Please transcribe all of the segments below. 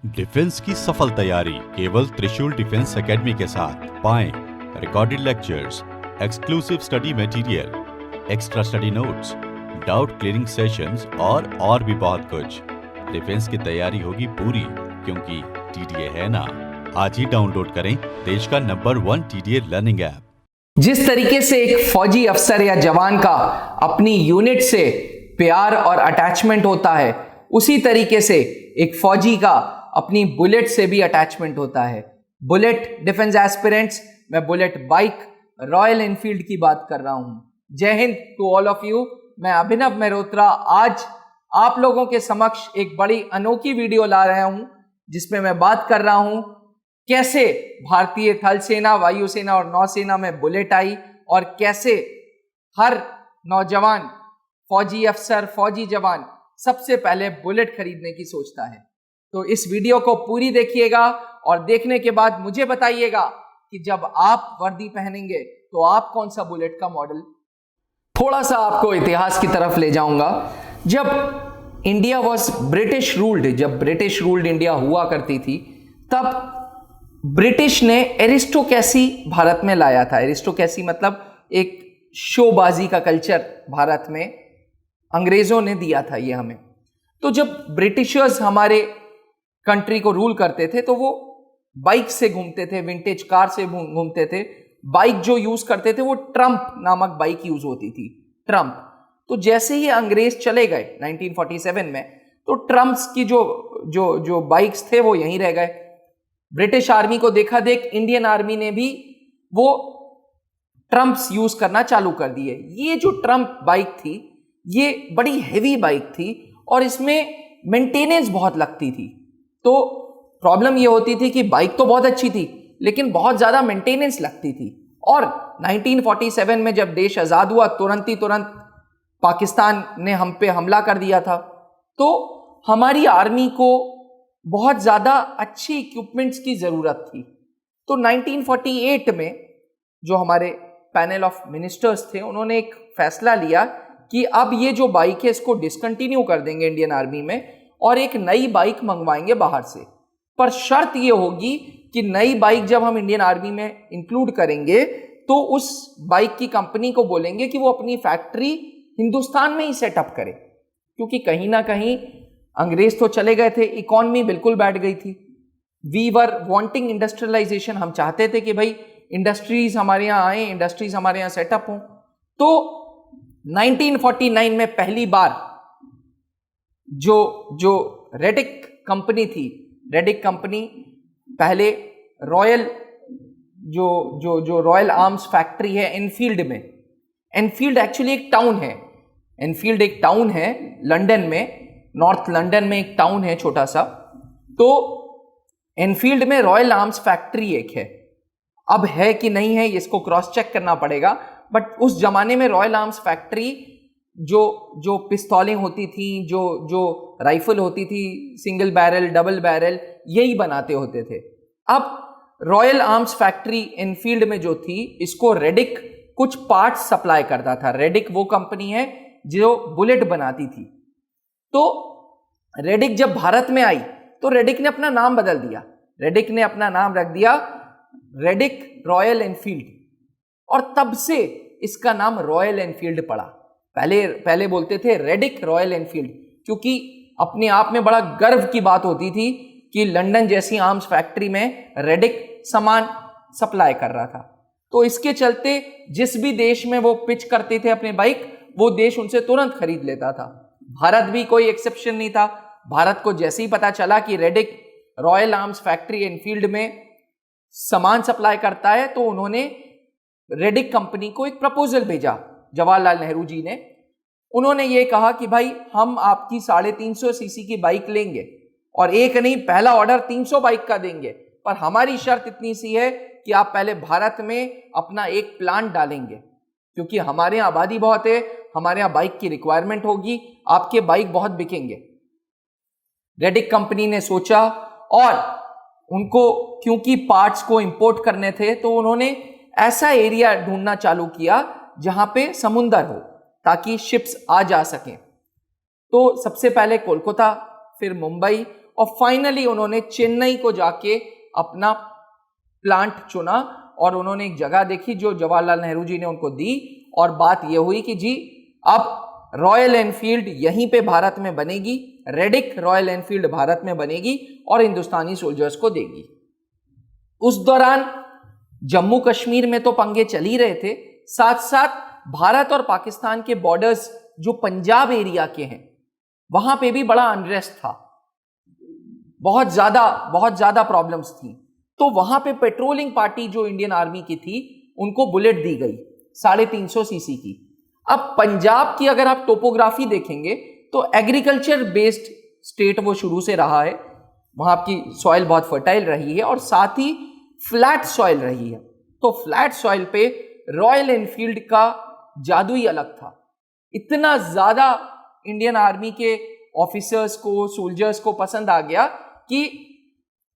Defence की सफल तैयारी केवल त्रिशूल डिफेंस एकेडमी के साथ पाएं recorded lectures, exclusive study material, extra study notes, doubt clearing sessions और भी बहुत कुछ। डिफेंस की तैयारी होगी पूरी क्योंकि टीडीए है ना। आज ही डाउनलोड करें देश का नंबर 1 टीडीए लर्निंग ऐप। जिस तरीके से एक फौजी अफसर या जवान का अपनी यूनिट से प्यार और अटैचमेंट होता है, उसी तरीके से एक फौजी का अपनी बुलेट से भी अटैचमेंट होता है। बुलेट डिफेंस एस्पिरेंट्स, मैं बुलेट बाइक रॉयल एनफील्ड की बात कर रहा हूं। जय हिंद टू ऑल ऑफ यू। मैं अभिनव मेहरोत्रा आज आप लोगों के समक्ष एक बड़ी अनोखी वीडियो ला रहा हूं, जिसमें मैं बात कर रहा हूं कैसे भारतीय थल सेना, वायुसेना और नौसेना में बुलेट आई और कैसे हर नौजवान फौजी अफसर, फौजी जवान सबसे पहले बुलेट खरीदने की सोचता है। तो इस वीडियो को पूरी देखिएगा और देखने के बाद मुझे बताइएगा कि जब आप वर्दी पहनेंगे तो आप कौन सा बुलेट का मॉडल। थोड़ा सा आपको इतिहास की तरफ ले जाऊंगा। जब इंडिया वॉज ब्रिटिश रूल्ड, जब ब्रिटिश रूल्ड इंडिया हुआ करती थी, तब ब्रिटिश ने एरिस्टोक्रेसी भारत में लाया था। एरिस्टोक्रेसी मतलब एक शोबाजी का कल्चर भारत में अंग्रेजों ने दिया था ये हमें। तो जब ब्रिटिशर्स हमारे कंट्री को रूल करते थे तो वो बाइक से घूमते थे, विंटेज कार से घूमते थे। बाइक जो यूज करते थे वो ट्रम्प नामक बाइक यूज होती थी, ट्रम्प। तो जैसे ही अंग्रेज चले गए 1947 में, तो ट्रम्प्स की जो बाइक्स थे वो यहीं रह गए। ब्रिटिश आर्मी को देखा देख इंडियन आर्मी ने भी वो ट्रम्प्स यूज करना चालू कर दिए। ये जो ट्रम्प बाइक थी ये बड़ी हेवी बाइक थी और इसमें मेंटेनेंस बहुत लगती थी। तो प्रॉब्लम ये होती थी कि बाइक तो बहुत अच्छी थी लेकिन बहुत ज्यादा मेंटेनेंस लगती थी। और 1947 में जब देश आजाद हुआ, तुरंत पाकिस्तान ने हम पे हमला कर दिया था। तो हमारी आर्मी को बहुत ज्यादा अच्छी इक्विपमेंट्स की जरूरत थी। तो 1948 में जो हमारे पैनल ऑफ मिनिस्टर्स थे, उन्होंने एक फैसला लिया कि अब ये जो बाइक है इसको डिसकंटिन्यू कर देंगे इंडियन आर्मी में और एक नई बाइक मंगवाएंगे बाहर से। पर शर्त ये होगी कि नई बाइक जब हम इंडियन आर्मी में इंक्लूड करेंगे तो उस बाइक की कंपनी को बोलेंगे कि वो अपनी फैक्ट्री हिंदुस्तान में ही सेटअप करे, क्योंकि कहीं ना कहीं अंग्रेज तो चले गए थे, इकोनॉमी बिल्कुल बैठ गई थी। वी वर वांटिंग इंडस्ट्रियलाइजेशन, हम चाहते थे कि भाई इंडस्ट्रीज हमारे यहाँ आए, इंडस्ट्रीज हमारे यहाँ सेटअप हों। तो 1949 में पहली बार जो रेडिक कंपनी थी, रेडिक कंपनी पहले रॉयल जो रॉयल आर्म्स फैक्ट्री है एनफील्ड में, एनफील्ड एक्चुअली एक टाउन है, एनफील्ड एक टाउन है लंदन में, नॉर्थ लंदन में एक टाउन है छोटा सा। तो एनफील्ड में रॉयल आर्म्स फैक्ट्री एक है, अब है कि नहीं है इसको क्रॉस चेक करना पड़ेगा। बट उस जमाने में रॉयल आर्म्स फैक्ट्री जो पिस्तौलें होती थी, जो राइफल होती थी, सिंगल बैरल, डबल बैरल, यही बनाते होते थे। अब रॉयल आर्म्स फैक्ट्री एनफील्ड में जो थी, इसको रेडिक कुछ पार्ट्स सप्लाई करता था। रेडिक वो कंपनी है जो बुलेट बनाती थी। तो रेडिक जब भारत में आई तो रेडिक ने अपना नाम बदल दिया। रेडिक ने अपना नाम रख दिया रेडिक रॉयल एनफील्ड, और तब से इसका नाम रॉयल एनफील्ड पड़ा। पहले बोलते थे रेडिक रॉयल एनफील्ड, क्योंकि अपने आप में बड़ा गर्व की बात होती थी कि लंदन जैसी आर्म्स फैक्ट्री में रेडिक सामान सप्लाई कर रहा था। तो इसके चलते जिस भी देश में वो पिच करते थे अपने बाइक, वो देश उनसे तुरंत खरीद लेता था। भारत भी कोई एक्सेप्शन नहीं था। भारत को जैसे ही पता चला कि रेडिक रॉयल आर्म्स फैक्ट्री एनफील्ड में सामान सप्लाई करता है, तो उन्होंने रेडिक कंपनी को एक प्रपोजल भेजा, जवाहरलाल नेहरू जी ने। उन्होंने ये कहा कि भाई हम आपकी 350 सीसी की बाइक लेंगे और एक नहीं, पहला ऑर्डर 300 बाइक का देंगे, पर हमारी शर्त इतनी सी है कि आप पहले भारत में अपना एक प्लांट डालेंगे, क्योंकि हमारे यहाँ आबादी बहुत है, हमारे यहाँ बाइक की रिक्वायरमेंट होगी, आपके बाइक बहुत बिकेंगे। रेडिक कंपनी ने सोचा और उनको क्योंकि पार्ट्स को इंपोर्ट करने थे, तो उन्होंने ऐसा एरिया ढूंढना चालू किया जहां पे समुंदर हो ताकि शिप्स आ जा सकें। तो सबसे पहले कोलकाता, फिर मुंबई और फाइनली उन्होंने चेन्नई को जाके अपना प्लांट चुना और उन्होंने एक जगह देखी जो जवाहरलाल नेहरू जी ने उनको दी और बात यह हुई कि जी अब रॉयल एनफील्ड यहीं पे भारत में बनेगी, रेडिक रॉयल एनफील्ड भारत में बनेगी और हिंदुस्तानी सोल्जर्स को देगी। उस दौरान जम्मू कश्मीर में तो पंगे चल ही रहे थे, साथ साथ भारत और पाकिस्तान के बॉर्डर्स जो पंजाब एरिया के हैं वहां पे भी बड़ा अनरेस्ट था, बहुत ज्यादा प्रॉब्लम्स थी। तो वहां पे पेट्रोलिंग पार्टी जो इंडियन आर्मी की थी उनको बुलेट दी गई 350 सीसी की। अब पंजाब की अगर आप टोपोग्राफी देखेंगे तो एग्रीकल्चर बेस्ड स्टेट वो शुरू से रहा है, वहां की सॉइल बहुत फर्टाइल रही है और साथ ही फ्लैट सॉइल रही है। तो फ्लैट सॉइल पे रॉयल एनफील्ड का जादू ही अलग था। इतना ज्यादा इंडियन आर्मी के ऑफिसर्स को, सोल्जर्स को पसंद आ गया कि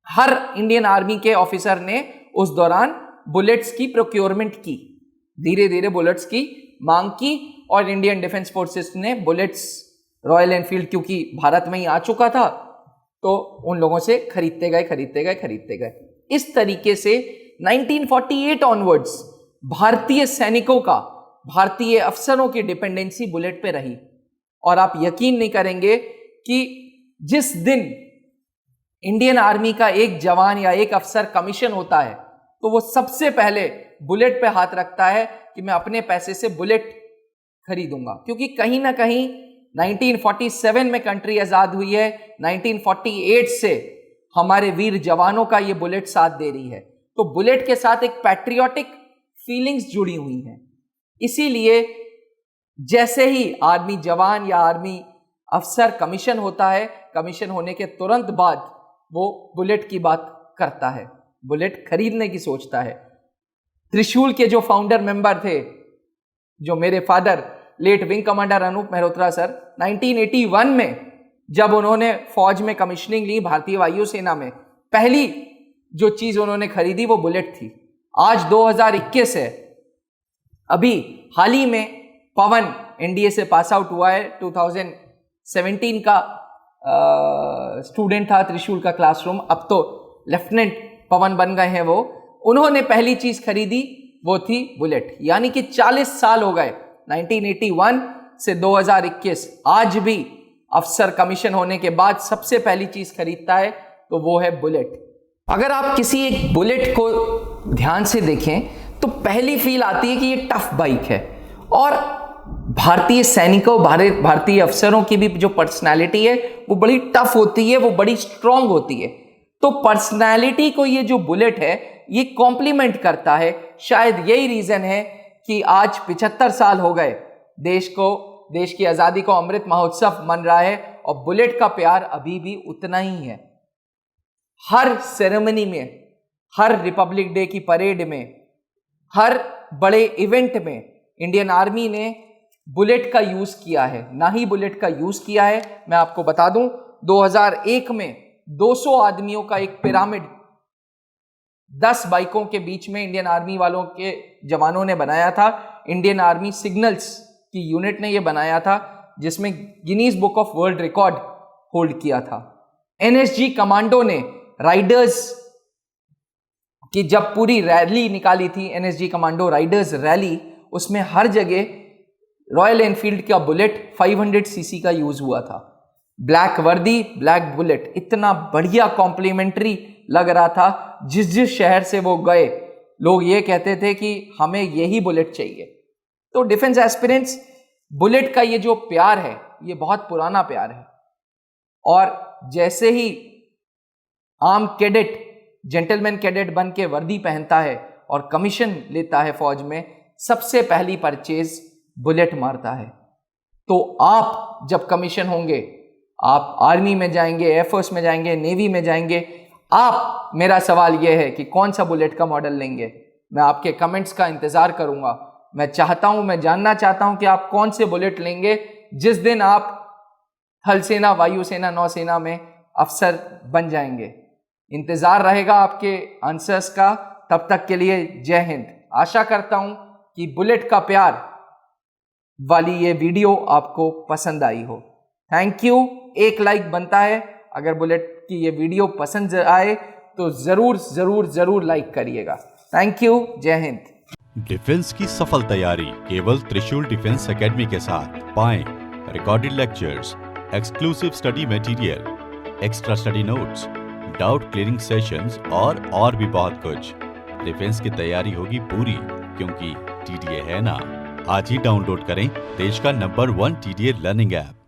हर इंडियन आर्मी के ऑफिसर ने उस दौरान बुलेट्स की प्रोक्योरमेंट की, धीरे धीरे बुलेट्स की मांग की और इंडियन डिफेंस फोर्सेस ने बुलेट्स रॉयल एनफील्ड क्योंकि भारत में ही आ चुका था तो उन लोगों से खरीदते गए। इस तरीके से 1948 ऑनवर्ड्स भारतीय सैनिकों का, भारतीय अफसरों की डिपेंडेंसी बुलेट पे रही। और आप यकीन नहीं करेंगे कि जिस दिन इंडियन आर्मी का एक जवान या एक अफसर कमीशन होता है तो वो सबसे पहले बुलेट पे हाथ रखता है कि मैं अपने पैसे से बुलेट खरीदूंगा, क्योंकि कहीं ना कहीं 1947 में कंट्री आजाद हुई है, 1948 से हमारे वीर जवानों का ये बुलेट साथ दे रही है। तो बुलेट के साथ एक पैट्रियोटिक फीलिंग्स जुड़ी हुई हैं। इसीलिए जैसे ही आर्मी जवान या आर्मी अफसर कमीशन होता है, कमीशन होने के तुरंत बाद वो बुलेट की बात करता है, बुलेट खरीदने की सोचता है। त्रिशूल के जो फाउंडर मेंबर थे, जो मेरे father late wing commander Anoop Mehrotra sir, 1981 में जब उन्होंने फौज में कमीशनिंग ली भारतीय वायुसेना में, पहली जो चीज उन्होंने खरीदी वो बुलेट थी। आज 2021 है, अभी हाल ही में पवन एनडीए से पास आउट हुआ है, 2017 का स्टूडेंट था त्रिशूल का क्लासरूम, अब तो लेफ्टिनेंट पवन बन गए हैं वो। उन्होंने पहली चीज खरीदी वो थी बुलेट। यानी कि 40 साल हो गए, 1981 से 2021, आज भी अफसर कमीशन होने के बाद सबसे पहली चीज खरीदता है तो वो है बुलेट। अगर आप किसी एक बुलेट को ध्यान से देखें तो पहली फील आती है कि ये टफ बाइक है, और भारतीय सैनिकों, भारतीय अफसरों की भी जो पर्सनालिटी है वो बड़ी टफ होती है, वो बड़ी स्ट्रांग होती है। तो पर्सनालिटी को ये जो बुलेट है ये कॉम्प्लीमेंट करता है। शायद यही रीजन है कि आज 75 साल हो गए देश की आजादी को अमृत महोत्सव मन रहा है और बुलेट का प्यार अभी भी उतना ही है। हर सेरेमनी में, हर रिपब्लिक डे की परेड में, हर बड़े इवेंट में इंडियन आर्मी ने बुलेट का यूज किया है, ना ही बुलेट का यूज किया है। मैं आपको बता दूं 2001 में 200 आदमियों का एक पिरामिड 10 बाइकों के बीच में इंडियन आर्मी वालों के जवानों ने बनाया था। इंडियन आर्मी सिग्नल्स की यूनिट ने यह बनाया था, जिसमें Guinness book of world record hold किया था। एनएसजी कमांडो ने राइडर्स की जब पूरी रैली निकाली थी, एनएसजी कमांडो राइडर्स रैली, उसमें हर जगह रॉयल एनफील्ड का बुलेट 500 सीसी का यूज हुआ था। ब्लैक वर्दी, ब्लैक बुलेट, इतना बढ़िया कॉम्प्लीमेंट्री लग रहा था। जिस शहर से वो गए लोग ये कहते थे कि हमें यही बुलेट चाहिए। तो डिफेंस एस्पिरेंट्स, बुलेट का ये जो प्यार है ये बहुत पुराना प्यार है। और जैसे ही आर्म कैडेट, जेंटलमैन कैडेट बन के वर्दी पहनता है और कमीशन लेता है फौज में, सबसे पहली परचेज बुलेट मारता है। तो आप जब कमीशन होंगे, आप आर्मी में जाएंगे, एयरफोर्स में जाएंगे, नेवी में जाएंगे, आप, मेरा सवाल यह है कि कौन सा बुलेट का मॉडल लेंगे। मैं आपके कमेंट्स का इंतजार करूंगा। मैं जानना चाहता हूं कि आप कौन से बुलेट लेंगे जिस दिन आप थल सेना, वायुसेना, नौसेना में अफसर बन जाएंगे। इंतजार रहेगा आपके आंसर्स का। तब तक के लिए जय हिंद। आशा करता हूं कि बुलेट का प्यार वाली ये वीडियो आपको पसंद आई हो। Thank you. एक लाइक बनता है अगर बुलेट की कि ये वीडियो पसंद आए तो ज़रूर ज़रूर ज़रूर लाइक करिएगा। Thank you. जय हिंद। डिफेंस की सफल तैयारी केवल त्रिशूल डिफेंस एकेडमी के साथ। पाएं recorded lectures, exclusive study material, extra study notes, doubt clearing sessions और भी बहुत कुछ। डिफेंस की तैयारी होगी पूरी, क्योंकि टीडीए है ना। आज ही डाउनलोड करें देश का नंबर 1 टीडीए लर्निंग ऐप।